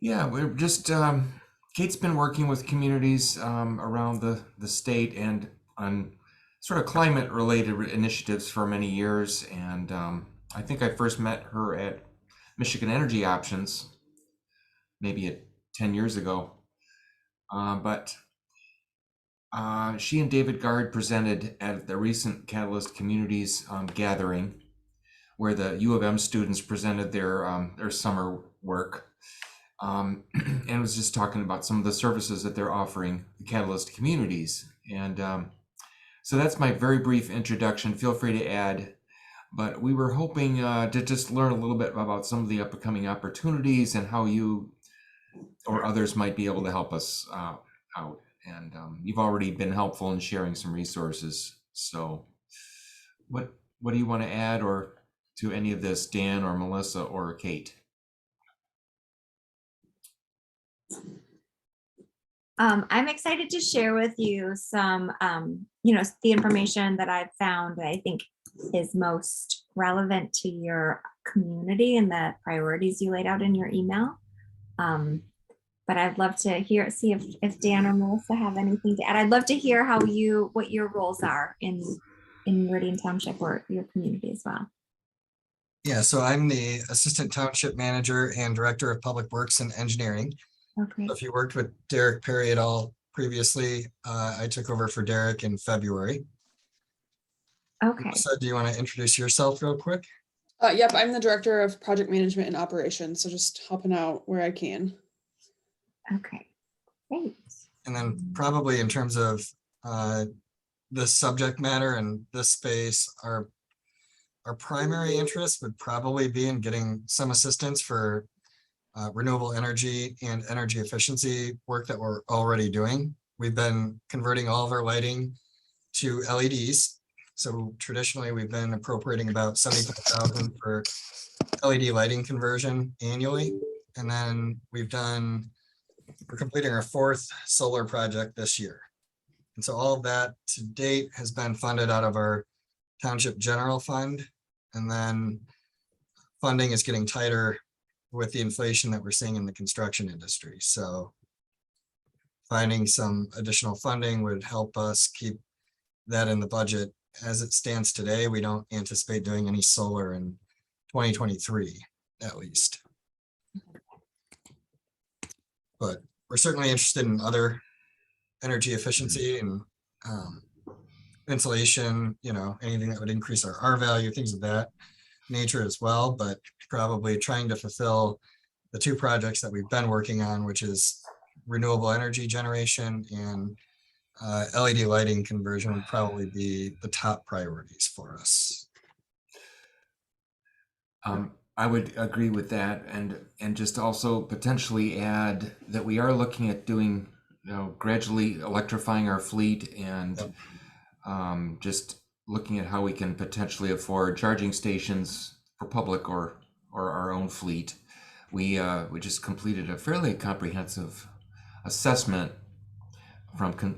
Yeah, we're just Kate's been working with communities around the state and on sort of climate related initiatives for many years. And I think I first met her at Michigan Energy Options, maybe 10 years ago. But she and David Gard presented at the recent Catalyst Communities gathering, where the U of M students presented their summer work, and was just talking about some of the services that they're offering the Catalyst communities. And so that's my very brief introduction. Feel free to add. But we were hoping to just learn a little bit about some of the upcoming opportunities and how you or others might be able to help us out. And you've already been helpful in sharing some resources. So, what do you want to add or to any of this, Dan or Melissa or Kate? I'm excited to share with you some, the information that I've found that I think is most relevant to your community and the priorities you laid out in your email. But I'd love to see if Dan or Melissa have anything to add. I'd love to hear what your roles are in Meridian Township or your community as well. Yeah, so I'm the Assistant Township Manager and Director of Public Works and Engineering. Okay. So if you worked with Derek Perry at all previously, I took over for Derek in February. Okay. So do you want to introduce yourself real quick? Yep, I'm the Director of Project Management and Operations, so just helping out where I can. Okay, great. And then probably in terms of the subject matter and this space, our primary interest would probably be in getting some assistance for renewable energy and energy efficiency work that we're already doing. We've been converting all of our lighting to LEDs. So traditionally we've been appropriating about 75,000 for LED lighting conversion annually. And then we're completing our 4th solar project this year. And so all of that to date has been funded out of our township general fund. And then funding is getting tighter with the inflation that we're seeing in the construction industry. So finding some additional funding would help us keep that in the budget. As it stands today, we don't anticipate doing any solar in 2023, at least. But we're certainly interested in other energy efficiency and insulation, anything that would increase our R value, things of that nature as well, but probably trying to fulfill the 2 projects that we've been working on, which is renewable energy generation and LED lighting conversion would probably be the top priorities for us. I would agree with that, and just also potentially add that we are looking at doing, gradually electrifying our fleet and just looking at how we can potentially afford charging stations for public or our own fleet. We just completed a fairly comprehensive assessment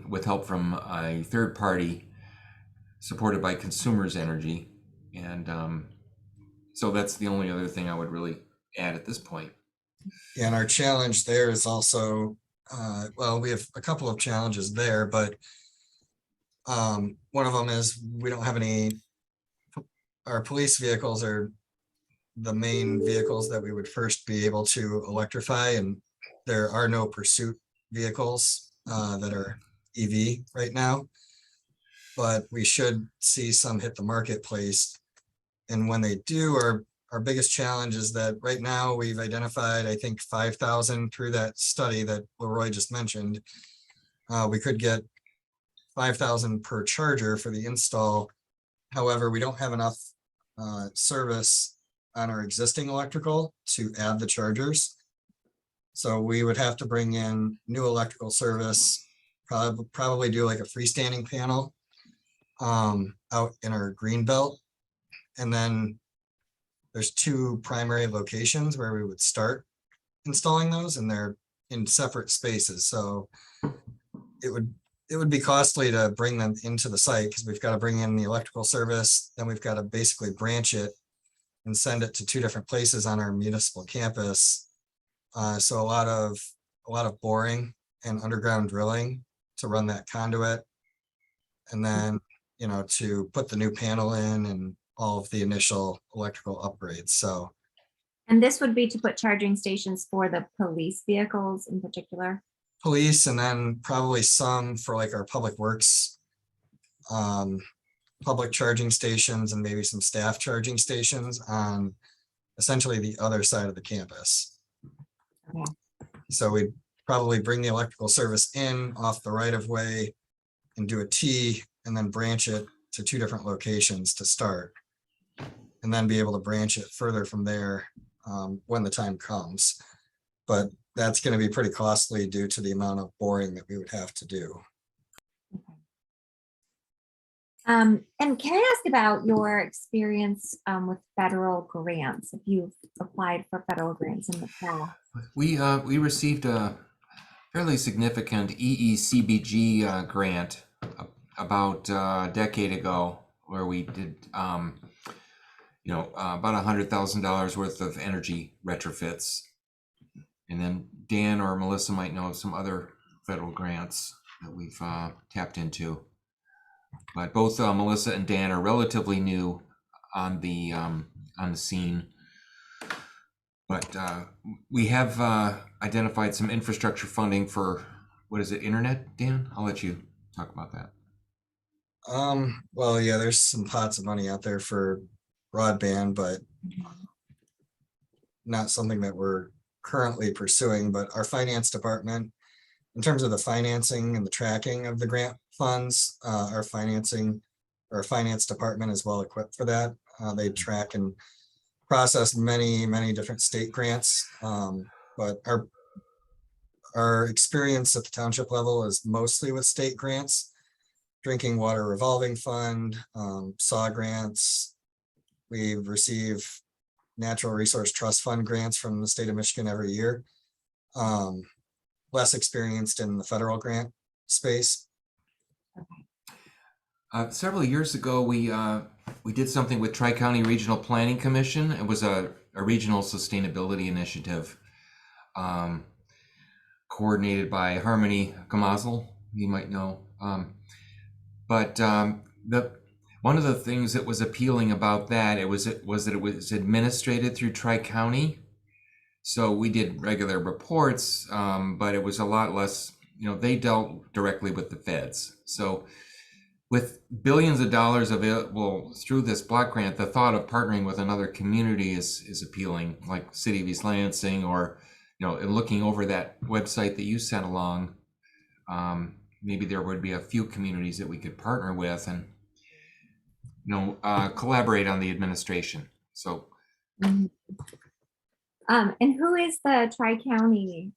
with help from a third party supported by Consumers Energy, and so that's the only other thing I would really add at this point. Yeah, and our challenge there is also, we have a couple of challenges there, but one of them is we don't have our police vehicles are the main vehicles that we would first be able to electrify, and there are no pursuit vehicles that are EV right now, but we should see some hit the marketplace. And when they do, our biggest challenge is that right now we've identified, I think, 5,000 through that study that Leroy just mentioned. We could get 5,000 per charger for the install. However, we don't have enough service on our existing electrical to add the chargers. So we would have to bring in new electrical service, probably do like a freestanding panel out in our green belt. And then there's 2 primary locations where we would start installing those, and they're in separate spaces. So it would be costly to bring them into the site because we've got to bring in the electrical service, then we've got to basically branch it and send it to 2 different places on our municipal campus. So a lot of boring and underground drilling to run that conduit. And then, you know, to put the new panel in and all of the initial electrical upgrades. So And this would be to put charging stations for the police vehicles in particular? police, and then probably some for like our public works, public charging stations, and maybe some staff charging stations on essentially the other side of the campus. Okay. So we'd probably bring the electrical service in off the right of way and do a T and then branch it to 2 different locations to start. And then be able to branch it further from there when the time comes. But that's going to be pretty costly due to the amount of boring that we would have to do. And can I ask about your experience with federal grants? If you've applied for federal grants in the past? We received a fairly significant EECBG grant about a decade ago, where we did about $100,000 worth of energy retrofits. And then Dan or Melissa might know of some other federal grants that we've tapped into. But both Melissa and Dan are relatively new on the scene. But we have identified some infrastructure funding for, what is it, internet, Dan? I'll let you talk about that. Well, yeah, there's some pots of money out there for broadband, but not something that we're currently pursuing. But our finance department, in terms of the financing and the tracking of the grant funds, our finance department is well equipped for that. They track and process many different state grants. But our experience at the township level is mostly with state grants, drinking water revolving fund, SAW grants. We receive natural resource trust fund grants from the state of Michigan every year. Less experienced in the federal grant space. Several years ago, we did something with Tri-County Regional Planning Commission. It was a regional sustainability initiative coordinated by Harmony Kamazel, you might know. But one of the things that was appealing about that was that it was administrated through Tri-County. So we did regular reports, but it was a lot less, they dealt directly with the feds. So with billions of dollars available through this block grant, the thought of partnering with another community is appealing, like City of East Lansing, or, and looking over that website that you sent along, maybe there would be a few communities that we could partner with and, collaborate on the administration. So. Mm-hmm. And who is the Tri-County?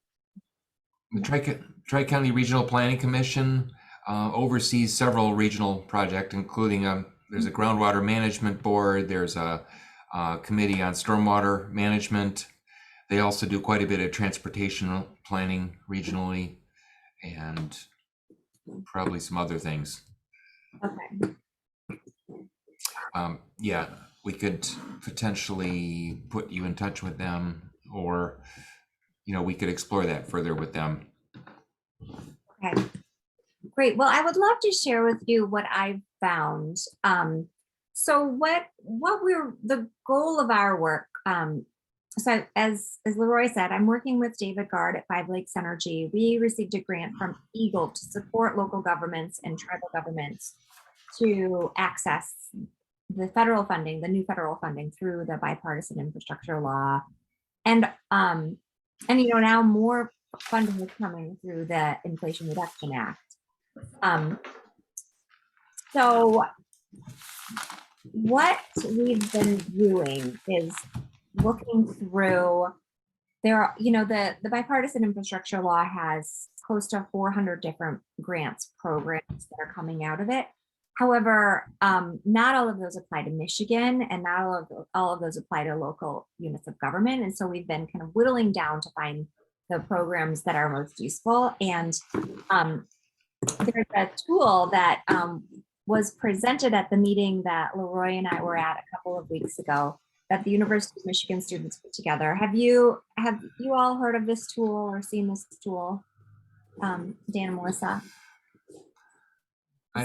The Tri-County Regional Planning Commission oversees several regional projects, including there's a groundwater management board, there's a committee on stormwater management. They also do quite a bit of transportation planning regionally, and probably some other things. Okay. Yeah, we could potentially put you in touch with them, or we could explore that further with them. Okay. Great. Well, I would love to share with you what I've found. So what we're, the goal of our work, so as Leroy said, I'm working with David Gard at Five Lakes Energy. We received a grant from EAGLE to support local governments and tribal governments to access the federal funding, the new federal funding through the bipartisan infrastructure law. And now more funding is coming through the Inflation Reduction Act. So what we've been doing is looking through, the bipartisan infrastructure law has close to 400 different grants programs that are coming out of it. However, not all of those apply to Michigan, and not all of those apply to local units of government. And so we've been kind of whittling down to find the programs that are most useful. And there's a tool that was presented at the meeting that Leroy and I were at a couple of weeks ago that the University of Michigan students put together. Have you all heard of this tool or seen this tool, Dan and Melissa?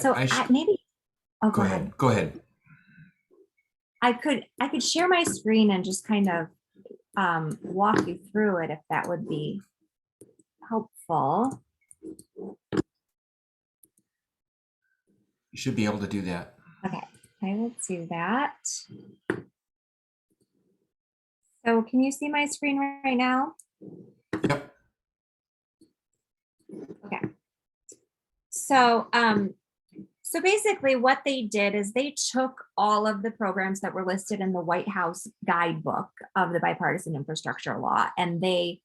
So maybe, oh, Go ahead. Go ahead. I could share my screen and just kind of walk you through it if that would be helpful. You should be able to do that. Okay, I will do that. So can you see my screen right now? Yep. Okay. So, so basically what they did is they took all of the programs that were listed in the White House guidebook of the bipartisan infrastructure law, and they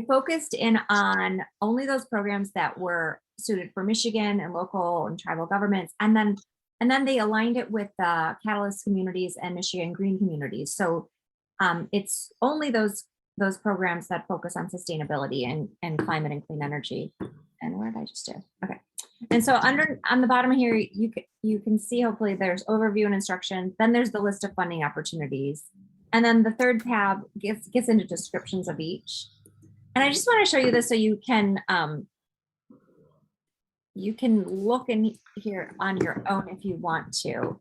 focused in on only those programs that were suited for Michigan and local and tribal governments, and then they aligned it with the Catalyst communities and Michigan Green communities. So it's only those programs that focus on sustainability and climate and clean energy. And where did I just do? Okay. And so on the bottom here, you can see, hopefully there's overview and instruction. Then there's the list of funding opportunities. And then the third tab gets into descriptions of each. And I just want to show you this so you can look in here on your own if you want to.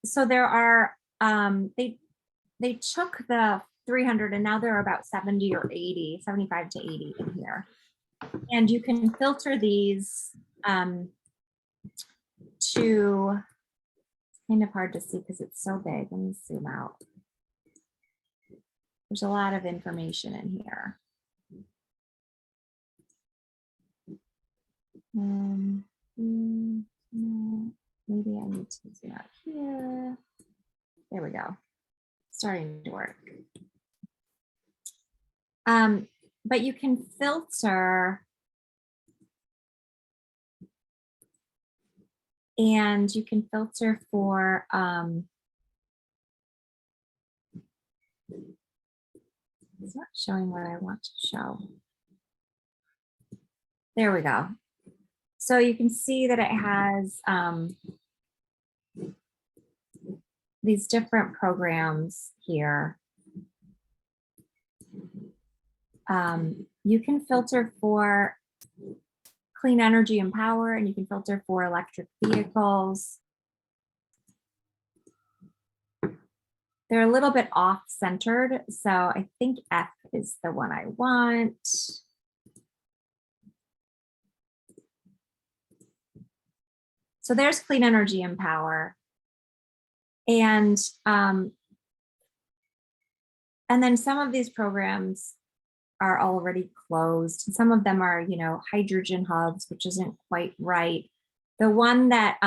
So there are, they took the 300 and now there are about 70 or 80, 75 to 80 in here. And you can filter these to, it's kind of hard to see because it's so big. Let me zoom out. There's a lot of information in here. No, maybe I need to zoom out here. There we go. Starting to work. But you can filter and you can filter for it's not showing what I want to show. There we go. So you can see that it has these different programs here. You can filter for clean energy and power, and you can filter for electric vehicles. They're a little bit off-centered, so I think F is the one I want. So there's clean energy and power. And then some of these programs are already closed. Some of them are, hydrogen hubs, which isn't quite right. The one that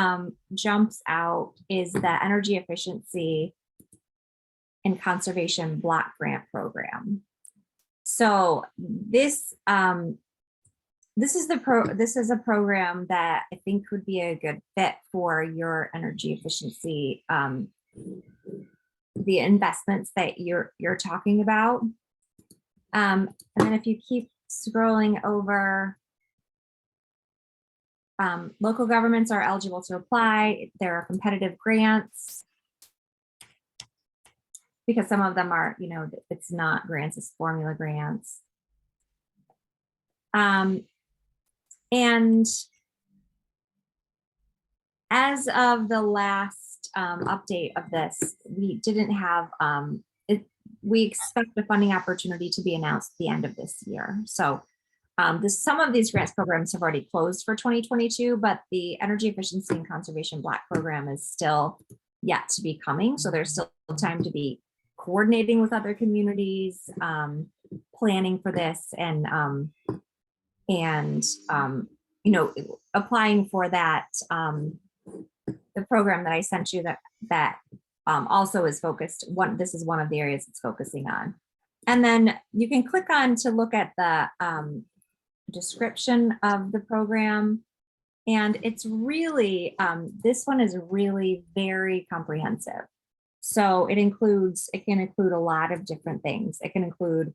jumps out is the energy efficiency and conservation block grant program. So this is a program that I think would be a good fit for your energy efficiency, the investments that you're talking about. And then if you keep scrolling over, local governments are eligible to apply. There are competitive grants because some of them are, it's not grants, it's formula grants. And as of the last update of this, we didn't have, we expect the funding opportunity to be announced at the end of this year. So some of these grants programs have already closed for 2022, but the Energy Efficiency and Conservation Block program is still yet to be coming. So there's still time to be coordinating with other communities, planning for this, and applying for that, the program that I sent you that also is focused, this is one of the areas it's focusing on. And then you can click on to look at the description of the program. And it's really, this one is really very comprehensive. So it can include a lot of different things. It can include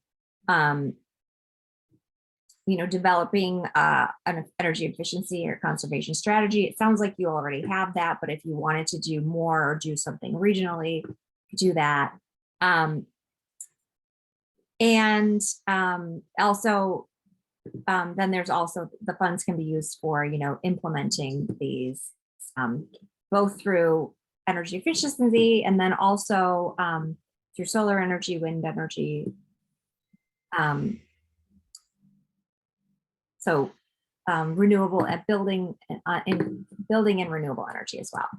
developing an energy efficiency or conservation strategy. It sounds like you already have that, but if you wanted to do more or do something regionally, do that. And also, then there's also the funds can be used for, implementing these, both through energy efficiency and then also through solar energy, wind energy. So renewable and building and renewable energy as well.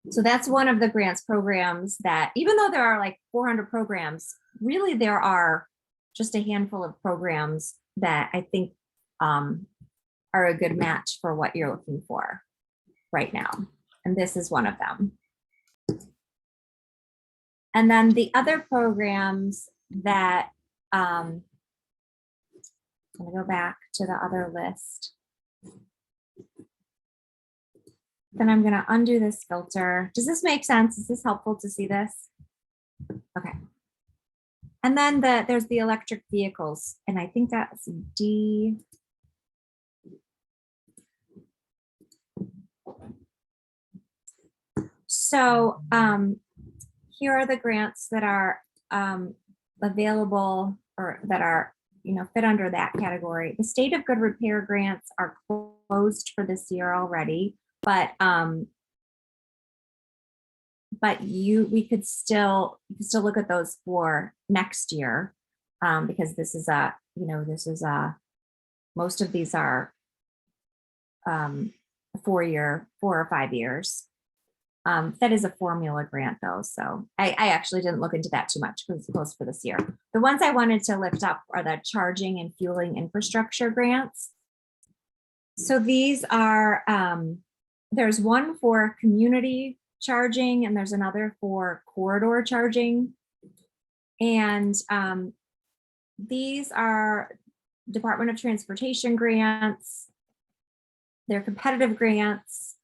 So that's one of the grants programs that, even though there are like 400 programs, really there are just a handful of programs that I think are a good match for what you're looking for right now. And this is one of them. And then the other programs that, I'm gonna go back to the other list. Then I'm gonna undo this filter. Does this make sense? Is this helpful to see this? Okay. And then there's the electric vehicles, and I think that's D. So here are the grants that are available or that are fit under that category. The state of good repair grants are closed for this year already, but we could still look at those for next year, because this is most of these are 4 or 5 years. That is a formula grant though, so I actually didn't look into that too much because it's closed for this year. The ones I wanted to lift up are the charging and fueling infrastructure grants. So these are, there's one for community charging and there's another for corridor charging. And these are Department of Transportation grants. They're competitive grants.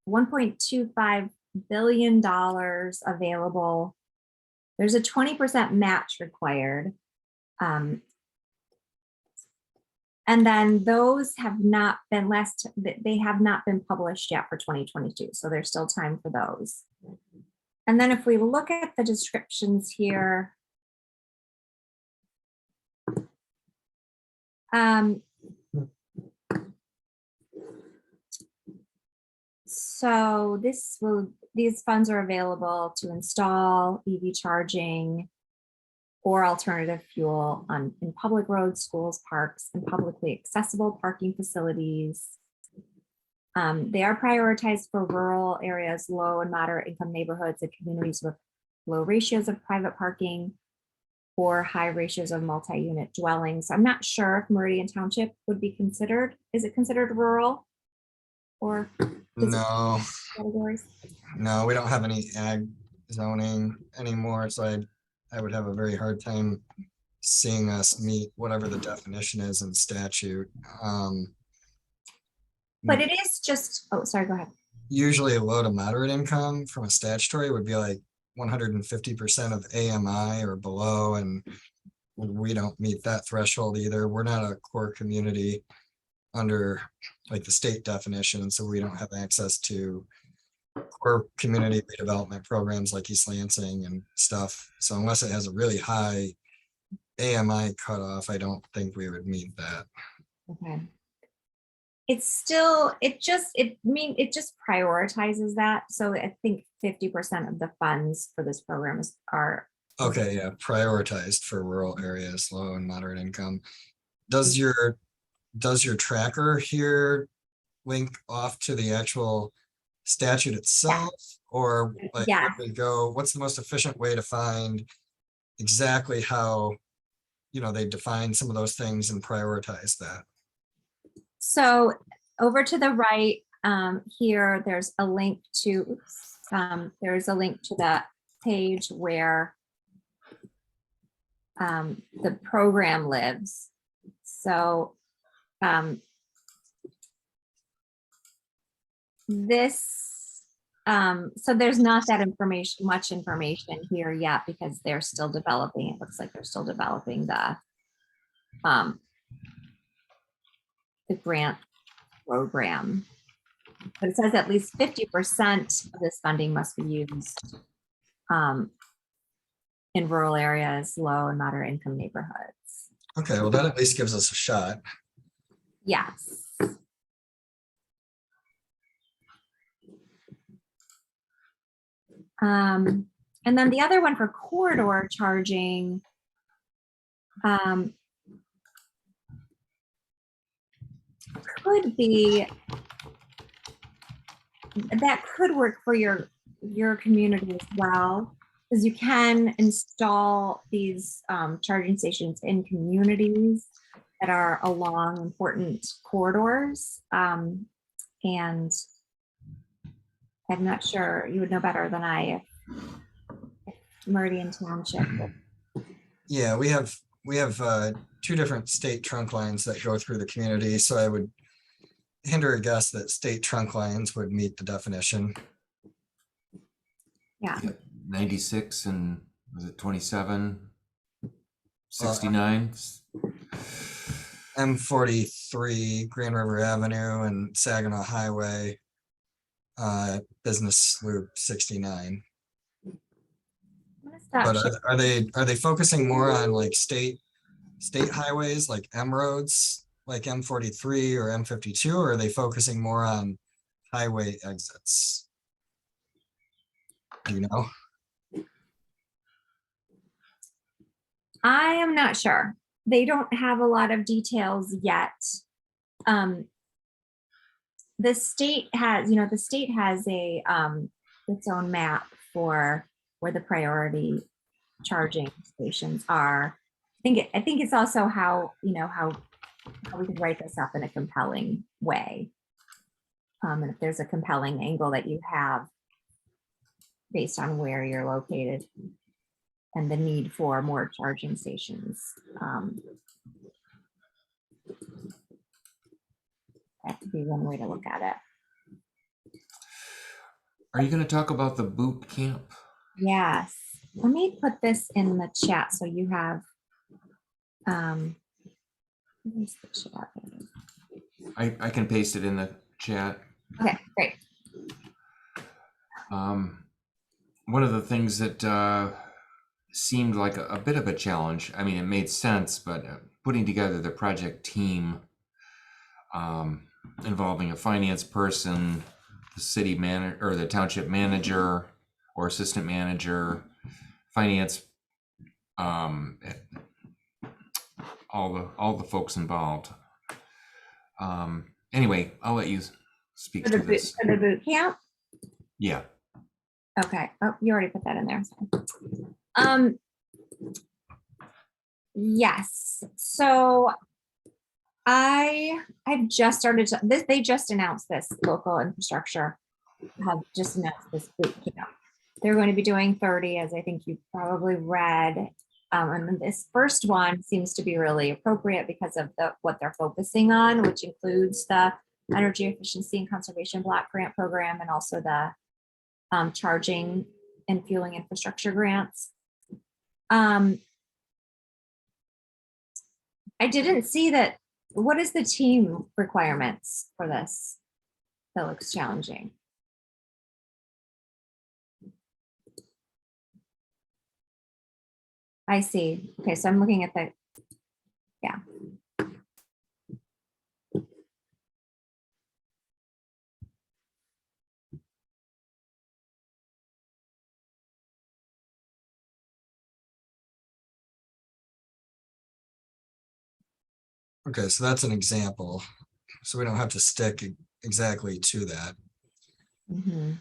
$1.25 billion available. There's a 20% match required. And then those have not been they have not been published yet for 2022. So there's still time for those. And then if we look at the descriptions here, so these funds are available to install EV charging or alternative fuel in public roads, schools, parks, and publicly accessible parking facilities. They are prioritized for rural areas, low and moderate income neighborhoods, and communities with low ratios of private parking or high ratios of multi-unit dwellings. I'm not sure if Meridian Township would be considered. Is it considered rural? Or No, categories? no, we don't have any ag zoning anymore, so I would have a very hard time seeing us meet whatever the definition is in statute. But it is just, oh, sorry, go ahead. Usually a low to moderate income from a statutory would be like 150% of AMI or below, and we don't meet that threshold either. We're not a core community under like the state definition, so we don't have access to core community redevelopment programs like East Lansing and stuff. So unless it has a really high AMI cutoff, I don't think we would meet that. Okay. It's still, it just prioritizes that. So I think 50% of the funds for this program are. Okay, yeah, prioritized for rural areas, low and moderate income. Does your tracker here link off to the actual statute itself? Or like, Yeah. where we go, what's the most efficient way to find exactly how, they define some of those things and prioritize that? So over to the right here, there's a link to, the page where the program lives. So so there's not that much information here yet because they're still developing. It looks like they're still developing um, the grant program. But it says at least 50% of this funding must be used in rural areas, low and moderate income neighborhoods. Okay, well, that at least gives us a shot. Yes. And then the other one for corridor charging, could be, that could work for your community as well, because you can install these charging stations in communities that are along important corridors. And I'm not sure, you would know better than I, if Meridian Township. Yeah, we have two different state trunk lines that go through the community, so I would hinder a guess that state trunk lines would meet the definition. Yeah. 96 and was it 27? 69? M43, Green River Avenue and Saginaw Highway, Business Loop 69. I'm gonna stop But sharing. are they focusing more on like state highways like M roads, like M43 or M52, or are they focusing more on highway exits? Do you know? I am not sure. They don't have a lot of details yet. The state has, the state has a its own map for where the priority charging stations are. I think it's also how we could write this up in a compelling way. And if there's a compelling angle that you have based on where you're located and the need for more charging stations. That could be one way to look at it. Are you going to talk about the boot camp? Yes. Let me put this in the chat so you have. Let me switch it up here. I can paste it in the chat. Okay, great. One of the things that seemed like a bit of a challenge, I mean, it made sense, but putting together the project team involving a finance person, the city manager or the township manager or assistant manager, finance, all the folks involved. Anyway, I'll let you speak to this. For the boot camp? Yeah. Okay. Oh, you already put that in there. Yes. So I've just started this. They just announced this. Local infrastructure have just announced this boot camp. They're going to be doing 30, as I think you probably read. And this first one seems to be really appropriate because of what they're focusing on, which includes the Energy Efficiency and Conservation Block Grant Program and also the charging and fueling infrastructure grants. I didn't see that. What is the team requirements for this? That looks challenging. I see. Okay, so I'm looking at the, yeah. Okay, so that's an example. So we don't have to stick exactly to that. Mm-hmm.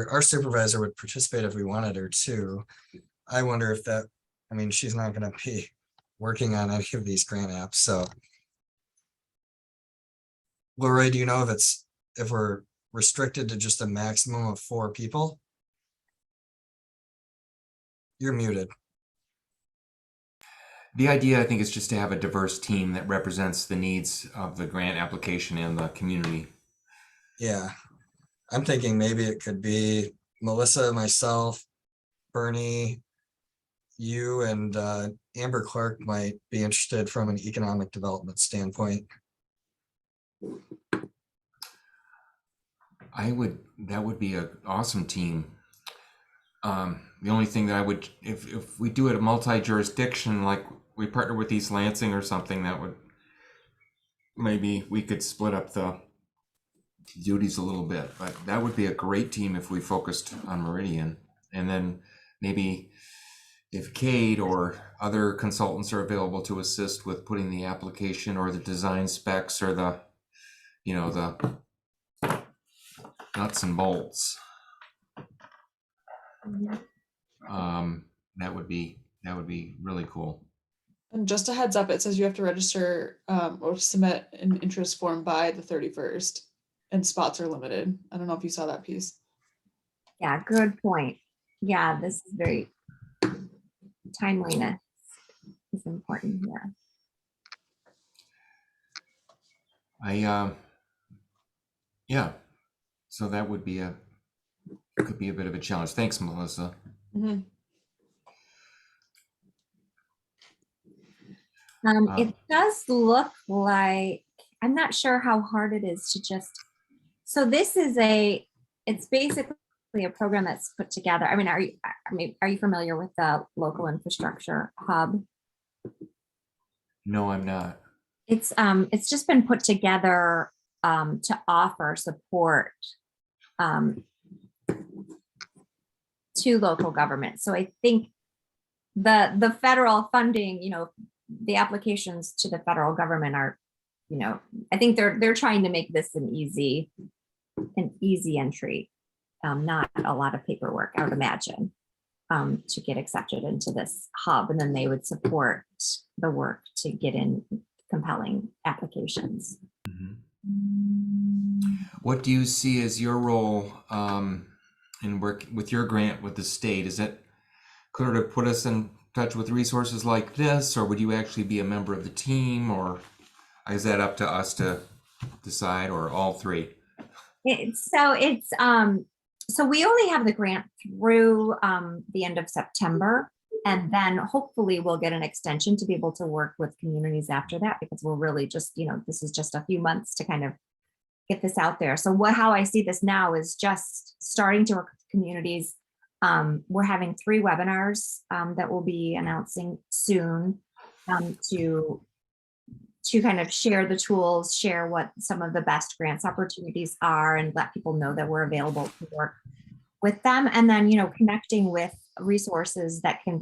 Our supervisor would participate if we wanted her to. I wonder if that, I mean, she's not going to be working on any of these grant apps. So, Lori, do you know if we're restricted to just a maximum of 4 people? You're muted. The idea, I think, is just to have a diverse team that represents the needs of the grant application and the community. Yeah, I'm thinking maybe it could be Melissa, myself, Bernie, you, and Amber Clark might be interested from an economic development standpoint. That would be an awesome team. The only thing that I would, if we do it a multi-jurisdiction, like we partner with East Lansing or something, that would, maybe we could split up the duties a little bit, but that would be a great team if we focused on Meridian. And then maybe if Kate or other consultants are available to assist with putting the application or the design specs or the, the nuts and bolts, that would be really cool. And just a heads up, it says you have to register or submit an interest form by the 31st, and spots are limited. I don't know if you saw that piece. Yeah, good point. Yeah, this is very timeliness is important here. Yeah, so that would be could be a bit of a challenge. Thanks, Melissa. Mhm. It does look like, I'm not sure how hard it is to just, so this is it's basically a program that's put together. I mean, are you familiar with the local infrastructure hub? No, I'm not. It's just been put together to offer support to local government. So I think the federal funding, the applications to the federal government are, I think they're trying to make this an easy entry, not a lot of paperwork, I would imagine, to get accepted into this hub, and then they would support the work to get in compelling applications. Mm-hmm. What do you see as your role in work with your grant with the state? Could it put us in touch with resources like this, or would you actually be a member of the team, or is that up to us to decide, or all three? So we only have the grant through the end of September, and then hopefully we'll get an extension to be able to work with communities after that, because we're really just, this is just a few months to kind of get this out there. So how I see this now is just starting to work with communities. We're having 3 webinars that we'll be announcing soon to kind of share the tools, share what some of the best grants opportunities are, and let people know that we're available to work with them. And then, connecting with resources that can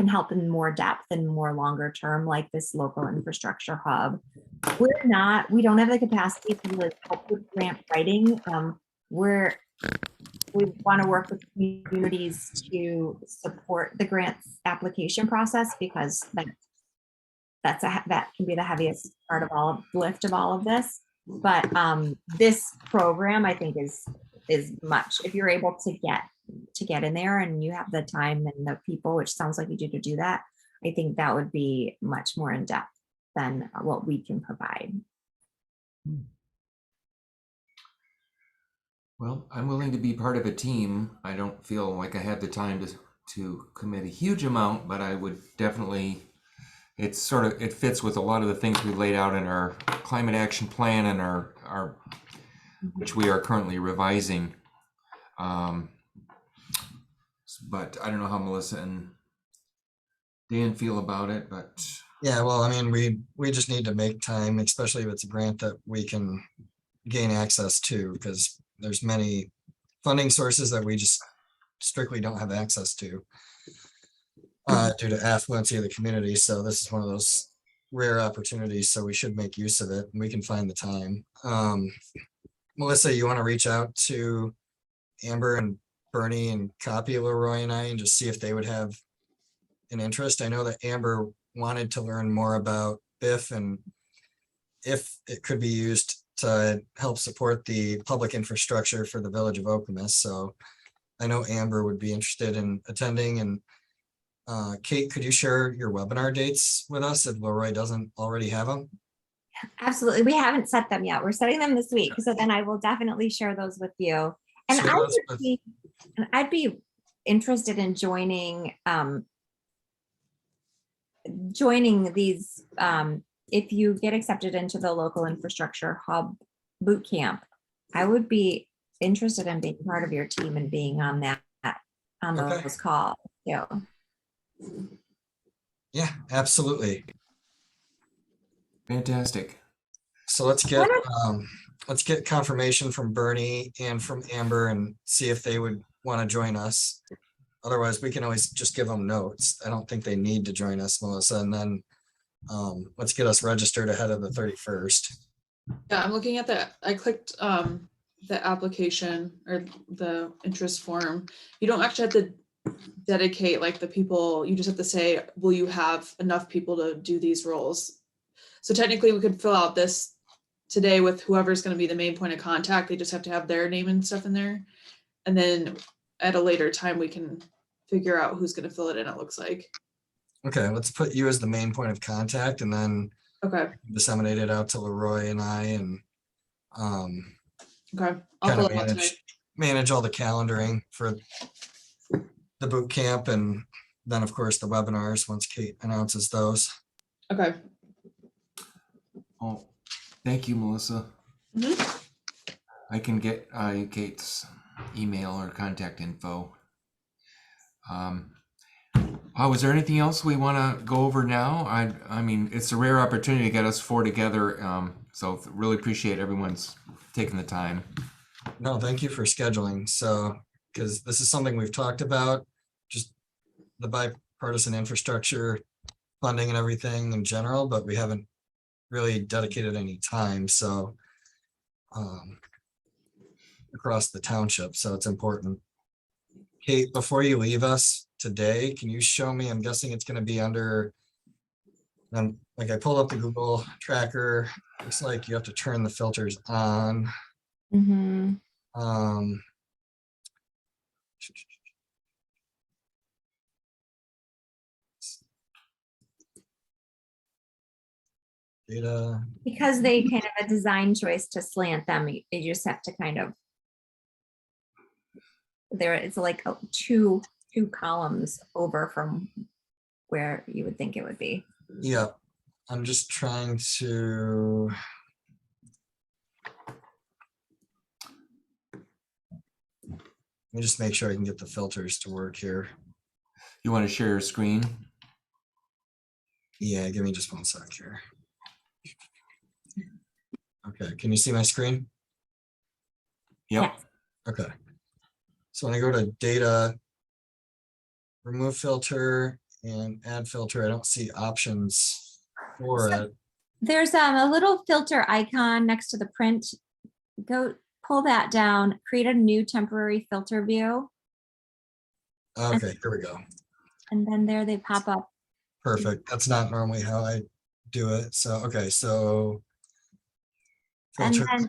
help in more depth and more longer term, like this local infrastructure hub. We don't have the capacity to really help with grant writing. We want to work with communities to support the grants application process, because that can be the heaviest part of lift of all of this. But this program, I think, is much, if you're able to get in there and you have the time and the people, which sounds like you do that, I think that would be much more in depth than what we can provide. Well, I'm willing to be part of a team. I don't feel like I have the time to commit a huge amount, but I would definitely, it fits with a lot of the things we laid out in our climate action plan and our which we are currently revising. But I don't know how Melissa and Dan feel about it, but Yeah, well, I mean, we just need to make time, especially if it's a grant that we can gain access to, because there's many funding sources that we just strictly don't have access to due to affluency of the community. So this is one of those rare opportunities, so we should make use of it, and we can find the time. Melissa, you want to reach out to Amber and Bernie and copy Leroy and I and just see if they would have an interest? I know that Amber wanted to learn more about BIF and if it could be used to help support the public infrastructure for the village of Okemos. So I know Amber would be interested in attending. And Kate, could you share your webinar dates with us if Leroy doesn't already have them? Absolutely. We haven't set them yet. We're setting them this week. So then I will definitely share those with you. And I'd be interested in joining joining these, if you get accepted into the local infrastructure hub boot camp, I would be interested in being part of your team and being on that, on Okay. those calls. Yeah. Yeah, absolutely. Fantastic. So let's get confirmation from Bernie and from Amber and see if they would want to join us. Otherwise, we can always just give them notes. I don't think they need to join us, Melissa. And then let's get us registered ahead of the 31st. Yeah, I'm looking at I clicked the application or the interest form. You don't actually have to dedicate like the people, you just have to say, will you have enough people to do these roles? So technically we could fill out this today with whoever's going to be the main point of contact. They just have to have their name and stuff in there. And then at a later time, we can figure out who's going to fill it in, it looks like. Okay, let's put you as the main point of contact and then Okay, disseminate it out to Leroy and I and okay. I'll kind fill of it out today. manage all the calendaring for the boot camp and then of course the webinars once Kate announces those. Okay. Oh, thank you, Melissa. Mhm. I can get Kate's email or contact info. Was there anything else we want to go over now? I mean, it's a rare opportunity to get us four together. So really appreciate everyone's taking the time. No, thank you for scheduling. So, because this is something we've talked about, just the bipartisan infrastructure funding and everything in general, but we haven't really dedicated any time. So, across the township. So it's important. Kate, before you leave us today, can you show me, I'm guessing it's going to be under, like I pulled up the Google tracker. Looks like you have to turn the filters on. Mm-hmm. Data. Because they kind of a design choice to slant them, you just have to kind of, there it's like two columns over from where you would think it would be. Yeah, I'm just trying to. Let me just make sure I can get the filters to work here. You want to share your screen? Yeah, give me just one sec here. Okay, can you see my screen? Yep. Yes. Okay. So when I go to data, remove filter and add filter, I don't see options for So it. there's a little filter icon next to the print. Go pull that down, create a new temporary filter view, Okay, here we go. and then there they pop up. Perfect. That's not normally how I do it. So, okay, so. And Filter, then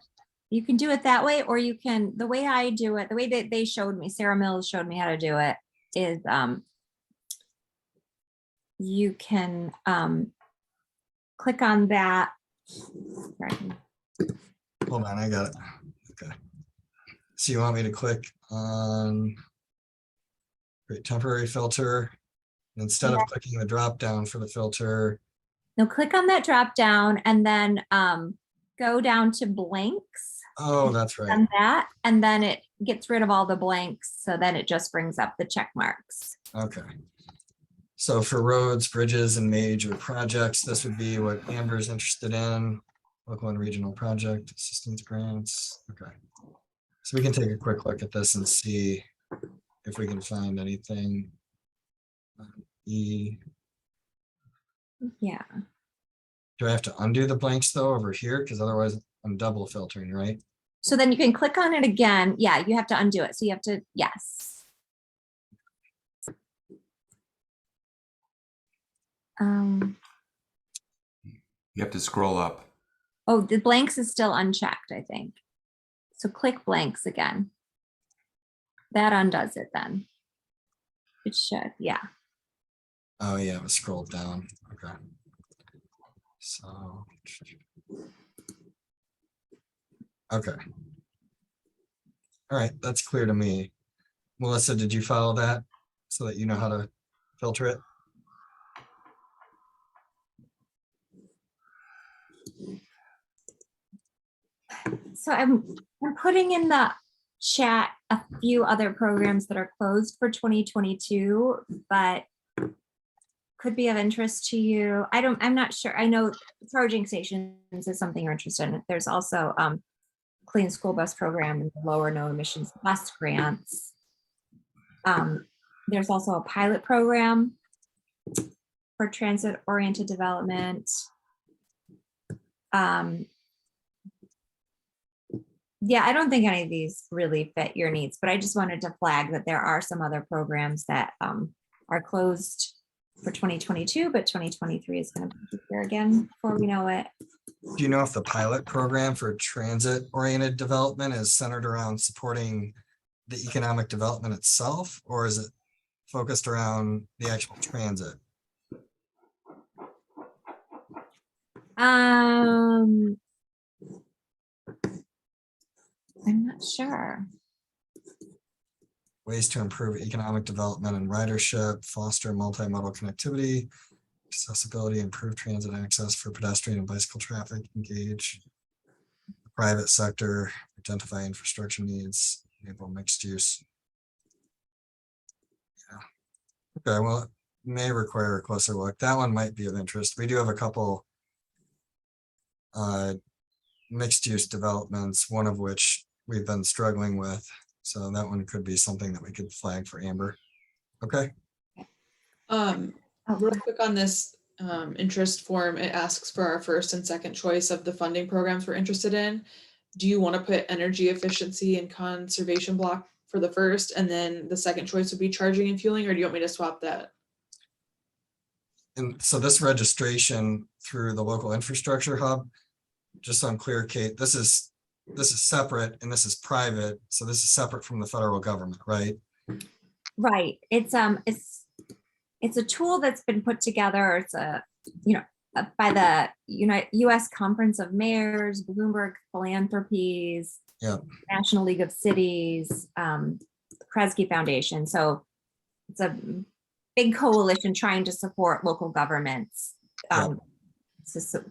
you can do it that way, or you can, the way I do it, the way that they showed me, Sarah Mills showed me how to do it, is you can click on that. Sorry. hold on, I got it. Okay. So you want me to click on create temporary filter instead of clicking the drop down for the filter. No, click on that drop down and then go down to blanks. Oh, that's right. On that, and then it gets rid of all the blanks, so then it just brings up the check marks. Okay. So for roads, bridges, and major projects, this would be what Amber is interested in. Local and regional project assistance grants. Okay. So we can take a quick look at this and see if we can find anything. Yeah. Do I have to undo the blanks though over here? Because otherwise I'm double filtering, right? So then you can click on it again. Yeah, you have to undo it. So you have to, yes. You have to scroll up. Oh, the blanks is still unchecked, I think. So click blanks again. That undoes it then. It should, yeah. Oh yeah, it was scrolled down. Okay. So. Okay. All right, that's clear to me. Melissa, did you follow that so that you know how to filter it? So I'm putting in the chat a few other programs that are closed for 2022, but could be of interest to you. I'm not sure. I know charging stations is something you're interested in. There's also clean school bus program and lower no emissions bus grants. There's also a pilot program for transit oriented development. Yeah, I don't think any of these really fit your needs, but I just wanted to flag that there are some other programs that are closed for 2022, but 2023 is going to be here again before we know it. Do you know if the pilot program for transit-oriented development is centered around supporting the economic development itself, or is it focused around the actual transit? I'm not sure. Ways to improve economic development and ridership, foster multimodal connectivity, accessibility, improve transit access for pedestrian and bicycle traffic, engage the private sector, identify infrastructure needs, enable mixed use. Yeah. Okay, well, it may require a closer look. That one might be of interest. We do have a couple mixed use developments, one of which we've been struggling with. So that one could be something that we could flag for Amber. Okay. Real quick on this interest form, it asks for our first and second choice of the funding programs we're interested in. Do you want to put energy efficiency and conservation block for the first, and then the second choice would be charging and fueling, or do you want me to swap that? And so this registration through the local infrastructure hub, just so I'm clear, Kate, this is separate and this is private. So this is separate from the federal government, right? Right. It's a tool that's been put together. It's by the U.S. Conference of Mayors, Bloomberg Philanthropies, Yeah. National League of Cities, Kresge Foundation. So it's a big coalition trying to support local governments to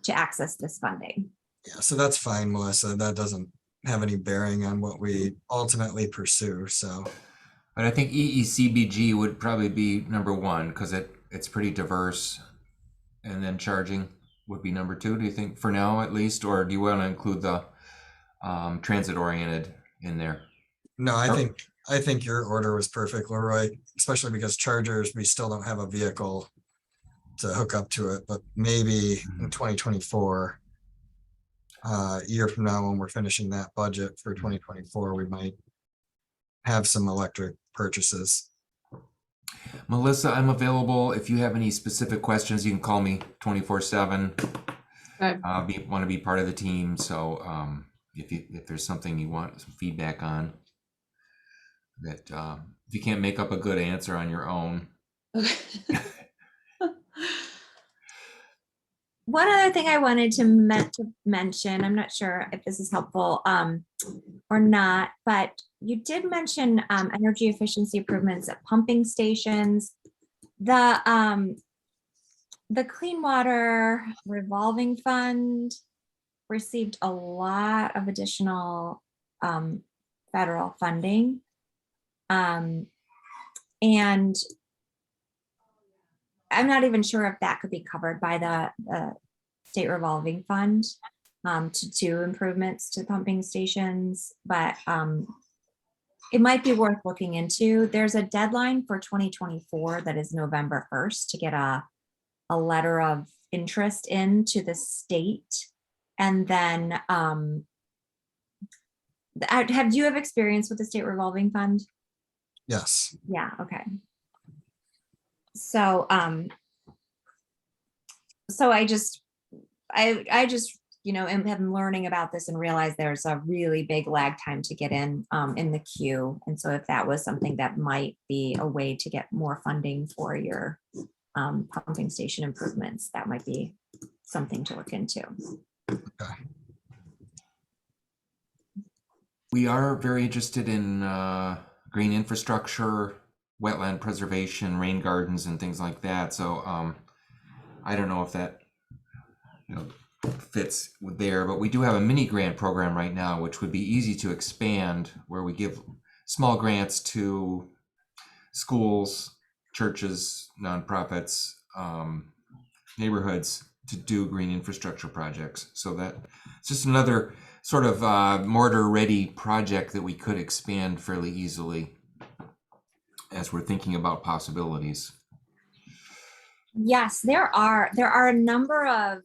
access this funding. Yeah, so that's fine, Melissa. That doesn't have any bearing on what we ultimately pursue. So, But I think EECBG would probably be number one because it's pretty diverse. And then charging would be number two, do you think, for now at least? Or do you want to include the transit oriented in there? no, I think your order was perfect, Leroy, especially because chargers, we still don't have a vehicle to hook up to it, but maybe in 2024, a year from now, when we're finishing that budget for 2024, we might have some electric purchases. Melissa, I'm available. If you have any specific questions, you can call me 24/7. Okay. Want to be part of the team. So if there's something you want some feedback on, that if you can't make up a good answer on your own. Okay. One other thing I wanted to mention, I'm not sure if this is helpful or not, but you did mention energy efficiency improvements at pumping stations. The Clean Water Revolving Fund received a lot of additional federal funding. And I'm not even sure if that could be covered by the state revolving fund to do improvements to pumping stations, but it might be worth looking into. There's a deadline for 2024 that is November 1st to get a letter of interest into the state. And then have you experience with the state revolving fund? Yes. Yeah, okay. So I just am learning about this and realize there's a really big lag time to get in the queue. And so if that was something that might be a way to get more funding for your pumping station improvements, that might be something to look into. Okay. We are very interested in green infrastructure, wetland preservation, rain gardens, and things like that. So I don't know if that fits with there, but we do have a mini grant program right now, which would be easy to expand, where we give small grants to schools, churches, nonprofits, neighborhoods to do green infrastructure projects. So that it's just another sort of mortar-ready project that we could expand fairly easily as we're thinking about possibilities. Yes, there are a number of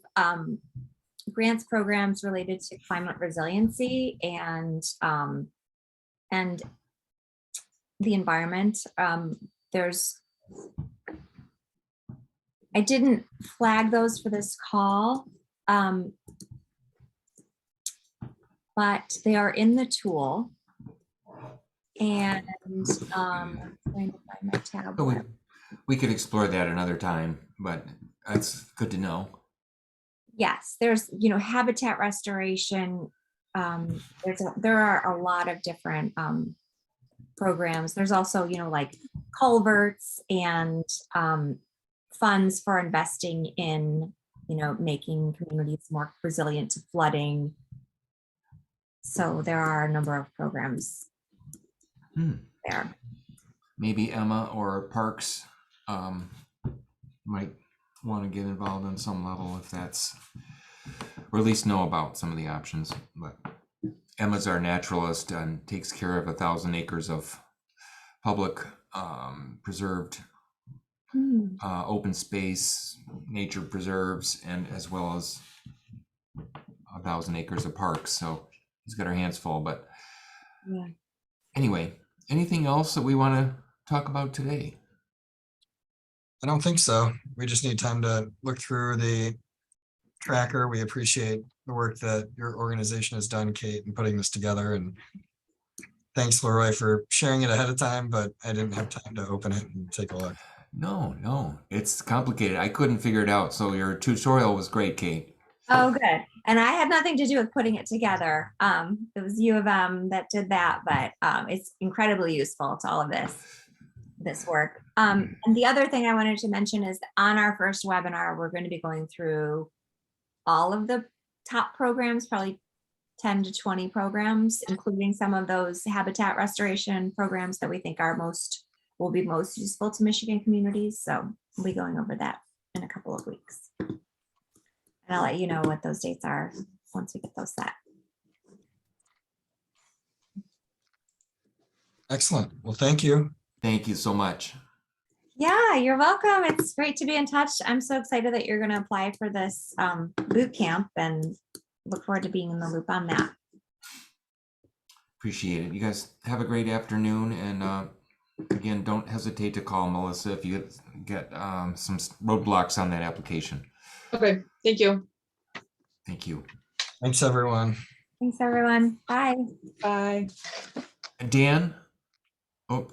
grants programs related to climate resiliency and the environment. I didn't flag those for this call, but they are in the tool. And I'm trying to find my tab. But we could explore that another time, but that's good to know. Yes, there's, habitat restoration. There are a lot of different programs. There's also, like culverts and funds for investing in, making communities more resilient to flooding. So there are a number of programs there. Maybe Emma or Parks might want to get involved on some level if that's, or at least know about some of the options. But Emma's our naturalist and takes care of 1,000 acres of public preserved open space, nature preserves, and as well as 1,000 acres of parks. So he's got our hands full. But Yeah. anyway, anything else that we want to talk about today? I don't think so. We just need time to look through the tracker. We appreciate the work that your organization has done, Kate, in putting this together. And thanks, Leroy, for sharing it ahead of time, but I didn't have time to open it and take a look. No, it's complicated. I couldn't figure it out. So your tutorial was great, Kate. Oh, good. And I had nothing to do with putting it together. It was U of M that did that, but it's incredibly useful to all of this work. And the other thing I wanted to mention is on our first webinar, we're going to be going through all of the top programs, probably 10 to 20 programs, including some of those habitat restoration programs that we think will be most useful to Michigan communities. So we'll be going over that in a couple of weeks. And I'll let you know what those dates are once we get those set. Excellent. Well, thank you. Thank you so much. Yeah, you're welcome. It's great to be in touch. I'm so excited that you're going to apply for this boot camp and look forward to being in the loop on that. Appreciate it. You guys have a great afternoon. And again, don't hesitate to call Melissa if you get some roadblocks on that application. Okay, thank you. Thank you. Thanks, everyone. Thanks, everyone. Bye. Bye. Dan? Oh,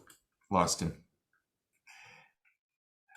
lost him.